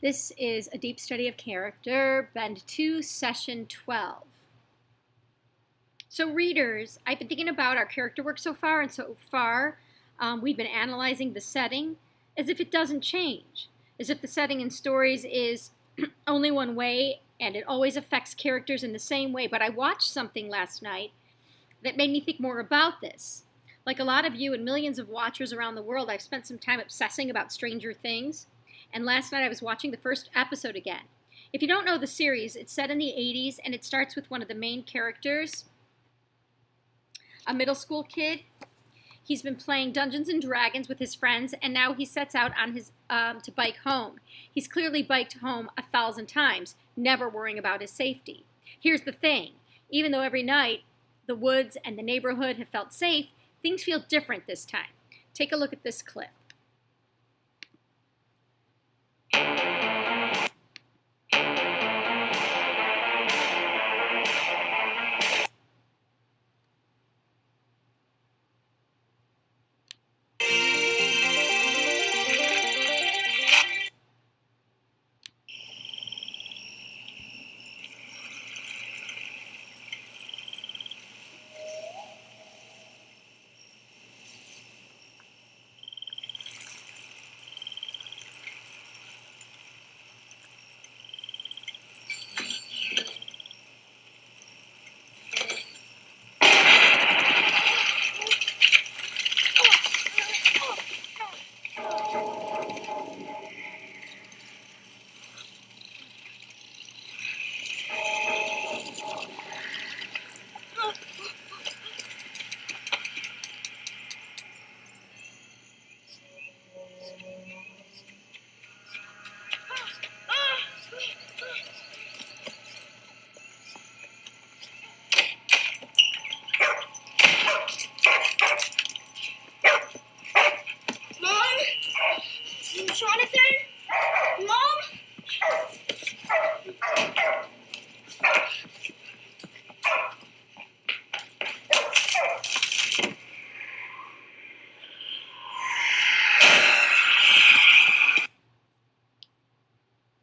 This is a deep study of character, Bend 2, Session 12. So readers, I've been thinking about our character work so far, and we've been analyzing the setting as if it doesn't change, as if the setting in stories is only one way and it always affects characters in the same way. But I watched something last night that made me think more about this. Like a lot of you and millions of watchers around the world, I've spent some time obsessing about Stranger Things. And last night I was watching the first episode again. If you don't know the series, it's set in the 80s and it starts with one of the main characters, a middle school kid. He's been playing Dungeons and Dragons with his friends, and now he sets out on his to bike home. He's clearly biked home 1,000 times, never worrying about his safety. Here's the thing. Even though every night the woods and the neighborhood have felt safe, things feel different this time. Take a look at this clip. Jonathan? Mom?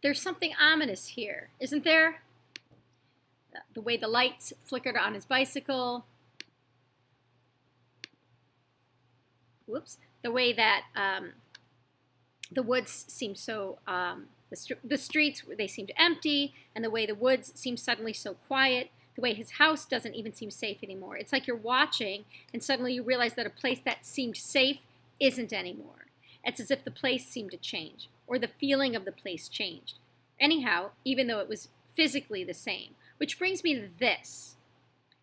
There's something ominous here, isn't there? The way the lights flickered on his bicycle. Whoops. The way that the woods seem so, the streets, they seemed empty, and the way the woods seem suddenly so quiet, the way his house doesn't even seem safe anymore. It's like you're watching, and suddenly you realize that a place that seemed safe isn't anymore. It's as if the place seemed to change, or the feeling of the place changed. Anyhow, even though it was physically the same. Which brings me to this.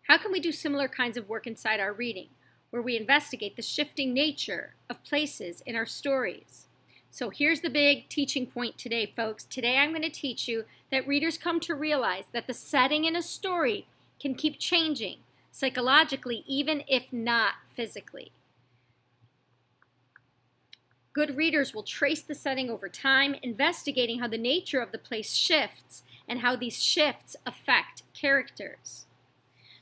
How can we do similar kinds of work inside our reading, where we investigate the shifting nature of places in our stories? So here's the big teaching point today, folks. Today I'm going to teach you that readers come to realize that the setting in a story can keep changing, psychologically, even if not physically. Good readers will trace the setting over time, investigating how the nature of the place shifts and how these shifts affect characters.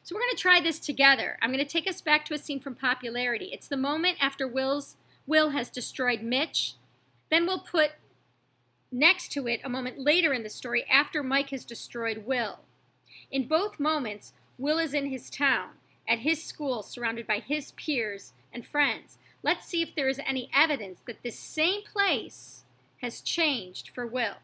So we're going to try this together. I'm going to take us back to a scene from Popularity. It's the moment after Will has destroyed Mitch. Then we'll put next to it a moment later in the story after Mike has destroyed Will. In both moments, Will is in his town, at his school, surrounded by his peers and friends. Let's see if there is any evidence that this same place has changed for Will.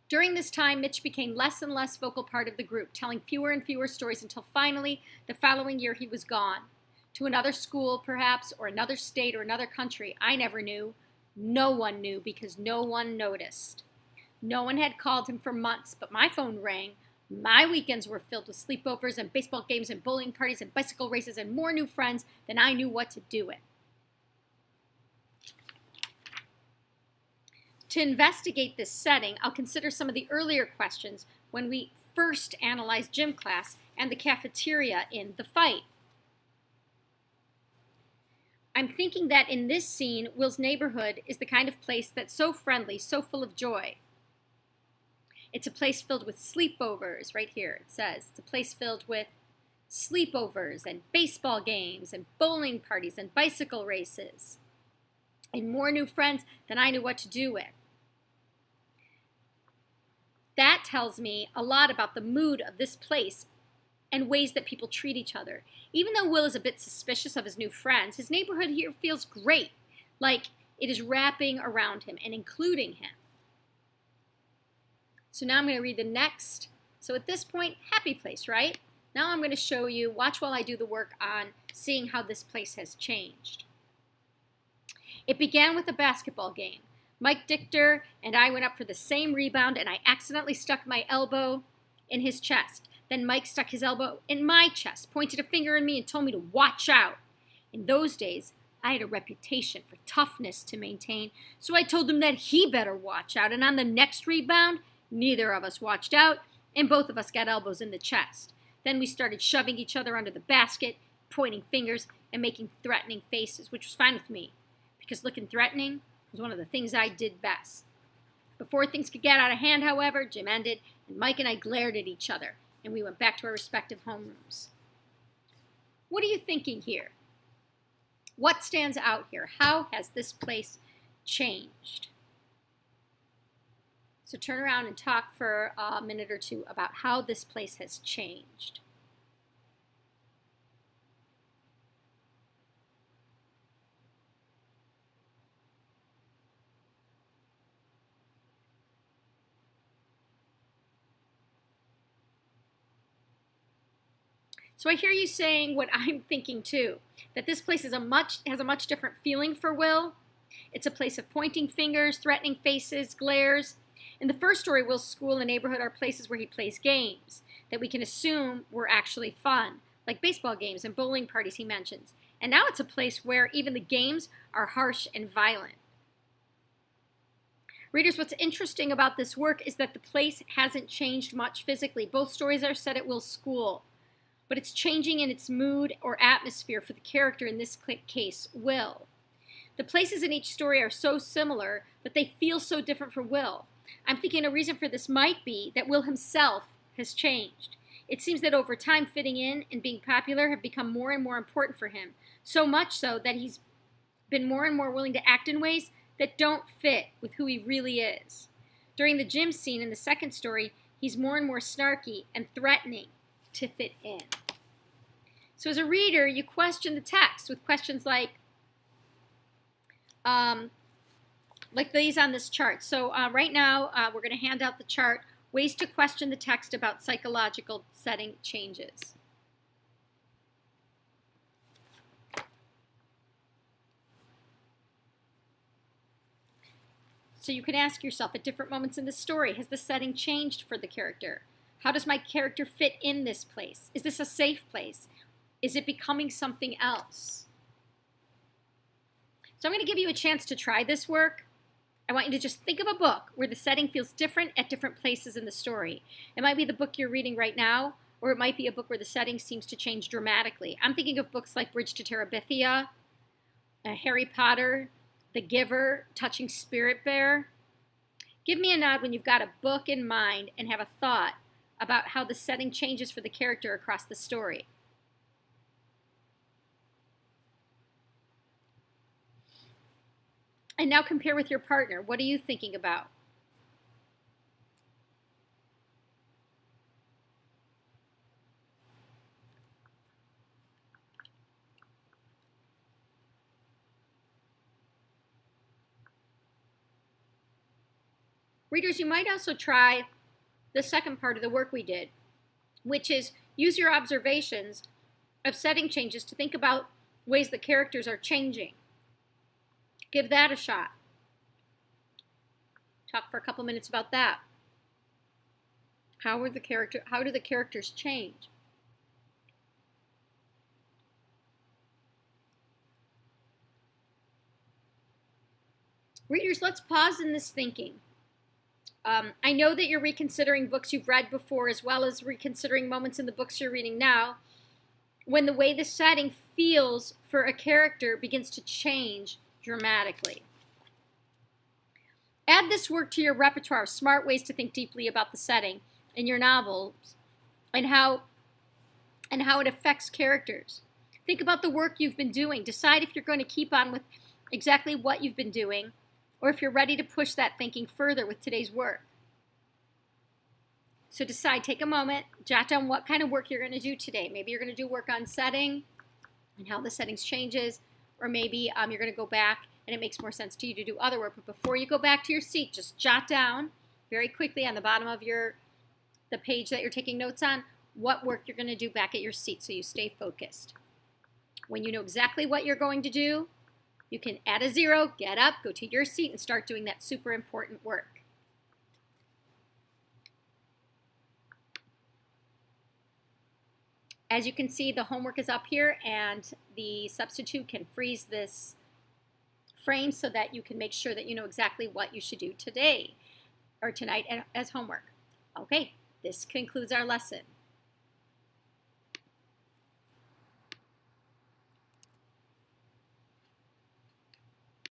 During this time, Mitch became less and less vocal part of the group, telling fewer and fewer stories until finally, the following year, he was gone. To another school, perhaps, or another state or another country. I never knew. No one knew because no one noticed. No one had called him for months, but my phone rang. My weekends were filled with sleepovers and baseball games and bowling parties and bicycle races and more new friends than I knew what to do with. To investigate this setting, I'll consider some of the earlier questions when we first analyzed gym class and the cafeteria in The Fight. I'm thinking that in this scene, Will's neighborhood is the kind of place that's so friendly, so full of joy. It's a place filled with sleepovers, right here it says. It's a place filled with sleepovers and baseball games and bowling parties and bicycle races, and more new friends than I knew what to do with. That tells me a lot about the mood of this place and ways that people treat each other. Even though Will is a bit suspicious of his new friends, his neighborhood here feels great, like it is wrapping around him and including him. So now I'm going to read the next. So at this point, happy place, right? Now I'm going to show you, watch while I do the work on seeing how this place has changed. It began with a basketball game. Mike Dichter and I went up for the same rebound, and I accidentally stuck my elbow in his chest. Then Mike stuck his elbow in my chest, pointed a finger at me, and told me to watch out. In those days, I had a reputation for toughness to maintain, so I told him that he better watch out. And on the next rebound, neither of us watched out, and both of us got elbows in the chest. Then we started shoving each other under the basket, pointing fingers, and making threatening faces, which was fine with me, because looking threatening was one of the things I did best. Before things could get out of hand, however, gym ended, and Mike and I glared at each other, and we went back to our respective homerooms. What are you thinking here? What stands out here? How has this place changed? So turn around and talk for a minute or two about how this place has changed. So I hear you saying what I'm thinking too, that this place has a much different feeling for Will. It's a place of pointing fingers, threatening faces, glares. In the first story, Will's school and neighborhood are places where he plays games that we can assume were actually fun, like baseball games and bowling parties he mentions. And now it's a place where even the games are harsh and violent. Readers, what's interesting about this work is that the place hasn't changed much physically. Both stories are set at Will's school, but it's changing in its mood or atmosphere for the character, in this case, Will. The places in each story are so similar, but they feel so different for Will. I'm thinking a reason for this might be that Will himself has changed. It seems that over time, fitting in and being popular have become more and more important for him, so much so that he's been more and more willing to act in ways that don't fit with who he really is. During the gym scene in the second story, he's more and more snarky and threatening to fit in. So as a reader, you question the text with questions like these on this chart. So right now, we're going to hand out the chart, ways to question the text about psychological setting changes. So you can ask yourself at different moments in the story, has the setting changed for the character? How does my character fit in this place? Is this a safe place? Is it becoming something else? So I'm going to give you a chance to try this work. I want you to just think of a book where the setting feels different at different places in the story. It might be the book you're reading right now, or it might be a book where the setting seems to change dramatically. I'm thinking of books like Bridge to Terabithia, Harry Potter, The Giver, Touching Spirit Bear. Give me a nod when you've got a book in mind and have a thought about how the setting changes for the character across the story. And now compare with your partner. What are you thinking about? Readers, you might also try the second part of the work we did, which is use your observations of setting changes to think about ways the characters are changing. Give that a shot. Talk for a couple minutes about that. How do the characters change? Readers, let's pause in this thinking. I know that you're reconsidering books you've read before, as well as reconsidering moments in the books you're reading now, when the way the setting feels for a character begins to change dramatically. Add this work to your repertoire of smart ways to think deeply about the setting in your novels and how and how it affects characters. Think about the work you've been doing. Decide if you're going to keep on with exactly what you've been doing, or if you're ready to push that thinking further with today's work. So decide, take a moment, jot down what kind of work you're going to do today. Maybe you're going to do work on setting and how the settings changes, or maybe you're going to go back and it makes more sense to you to do other work. But before you go back to your seat, just jot down very quickly on the bottom of the page that you're taking notes on what work you're going to do back at your seat so you stay focused. When you know exactly what you're going to do, you can add a 0, get up, go to your seat, and start doing that super important work. As you can see, the homework is up here, and the substitute can freeze this frame so that you can make sure that you know exactly what you should do today or tonight as homework. Okay, this concludes our lesson.